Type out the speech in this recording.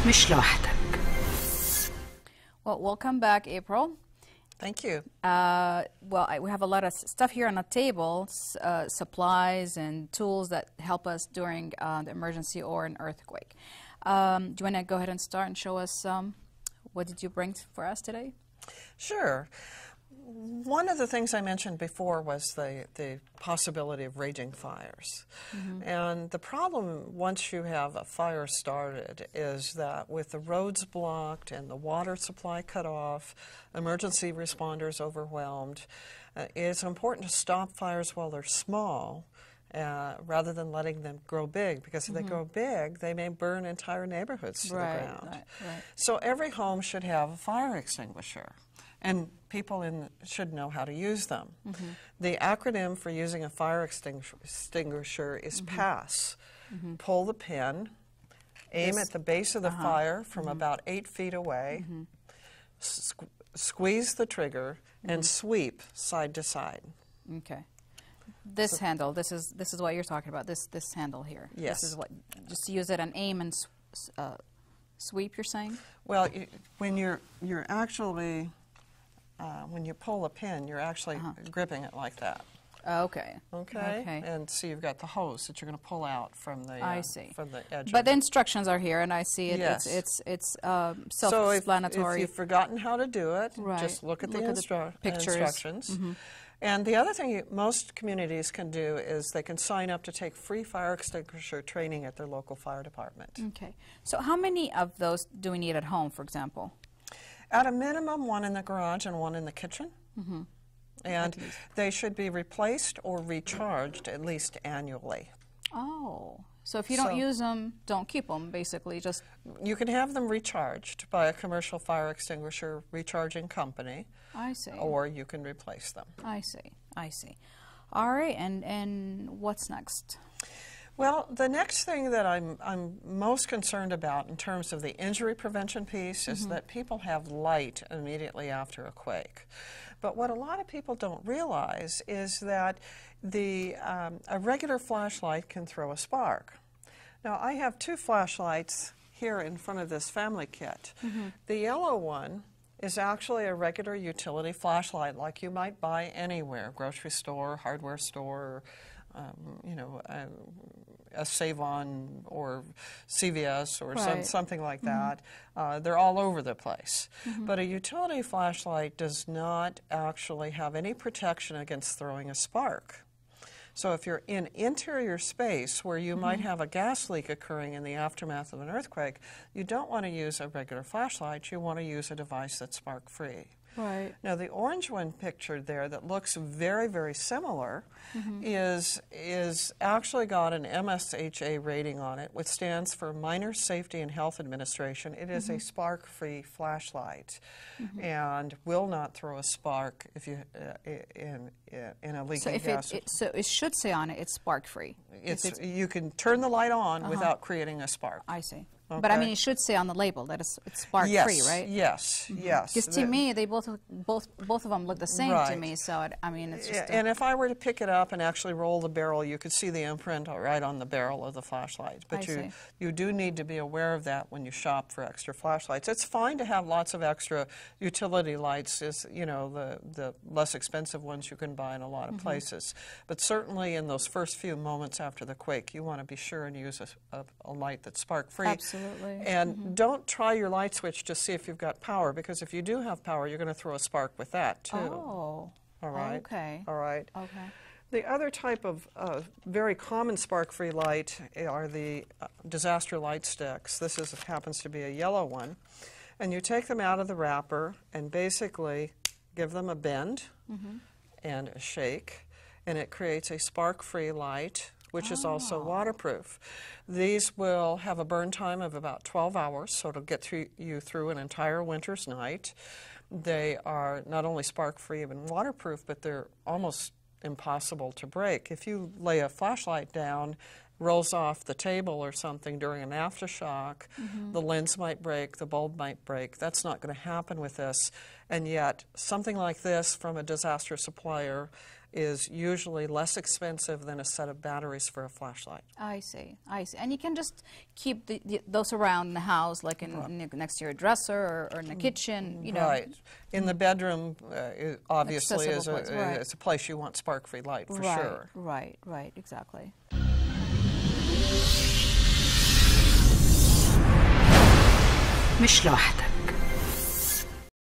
مش لوحدك. Well, welcome back, April. Thank you. We have a lot of stuff here on the table, supplies and tools that help us during the emergency or an earthquake. Do you want to go ahead and start and show us what did you bring for us today? Sure. One of the things I mentioned before was the possibility of raging fires. And the problem once you have a fire started is that with the roads blocked and the water supply cut off, emergency responders overwhelmed, it's important to stop fires while they're small rather than letting them grow big, because if they grow big, they may burn entire neighborhoods to the ground. Right. So every home should have a fire extinguisher. And people should know how to use them. The acronym for using a fire extinguisher is PASS. Pull the pin, aim at the base of the fire from about 8 feet away, squeeze the trigger, and sweep side to side. Okay. This handle, this is what you're talking about. This handle here. Yes. This is what, just use it and aim and sweep. You're saying? Well, when you're actually when you pull a pin, you're actually gripping it like that. Okay. Okay. And so you've got the hose that you're going to pull out from the from the edge. But the instructions are here, and I see it. Yes. It's self-explanatory. So if you've forgotten how to do it, just look at the instructions. And the other thing most communities can do is they can sign up to take free fire extinguisher training at their local fire department. Okay. So how many of those do we need at home, for example? At a minimum, one in the garage and one in the kitchen. And they should be replaced or recharged at least annually. Oh. So if you don't use them, don't keep them, basically. Just you can have them recharged by a commercial fire extinguisher recharging company. I see. Or you can replace them. I see. All right, and what's next? Well, the next thing that I'm most concerned about in terms of the injury prevention piece is that people have light immediately after a quake. But what a lot of people don't realize is that a regular flashlight can throw a spark. Now, I have 2 flashlights here in front of this family kit. The yellow one is actually a regular utility flashlight like you might buy anywhere, grocery store, hardware store, a Save-On or CVS or something like that. They're all over the place. But a utility flashlight does not actually have any protection against throwing a spark. So if you're in interior space where you might have a gas leak occurring in the aftermath of an earthquake, you don't want to use a regular flashlight. You want to use a device that's spark-free. Right. Now, the orange one pictured there that looks very, very similar is actually got an MSHA rating on it, which stands for Miners Safety and Health Administration. It is a spark-free flashlight and will not throw a spark if you in a leaking gas. So it should say on it, it's spark-free. You can turn the light on without creating a spark. I see. Okay. But I mean, it should say on the label that it's spark-free, right? Yes. Because to me, they both of them look the same to me. So I mean, it's just. And if I were to pick it up and actually roll the barrel, you could see the imprint right on the barrel of the flashlight. But you do need to be aware of that when you shop for extra flashlights. It's fine to have lots of extra utility lights. The less expensive ones you can buy in a lot of places. But certainly in those first few moments after the quake, you want to be sure and use a light that's spark-free. Absolutely. And don't try your light switch to see if you've got power, because if you do have power, you're going to throw a spark with that, too. Oh. All right? Okay. All right. Okay. The other type of very common spark-free light are the disaster light sticks. This happens to be a yellow one. And you take them out of the wrapper and basically give them a bend and a shake, and it creates a spark-free light, which is also waterproof. These will have a burn time of about 12 hours, so it'll get you through an entire winter's night. They are not only spark-free and waterproof, but they're almost impossible to break. If you lay a flashlight down, rolls off the table or something during an aftershock, the lens might break, the bulb might break. That's not going to happen with this. And yet, something like this from a disaster supplier is usually less expensive than a set of batteries for a flashlight. I see, I see. And you can just keep those around in the house, like next to your dresser or in the kitchen, you know. Right. In the bedroom, obviously, Accessible place, right. it's a place you want spark-free light, for Right, sure. right, right, exactly. مش لوحدك.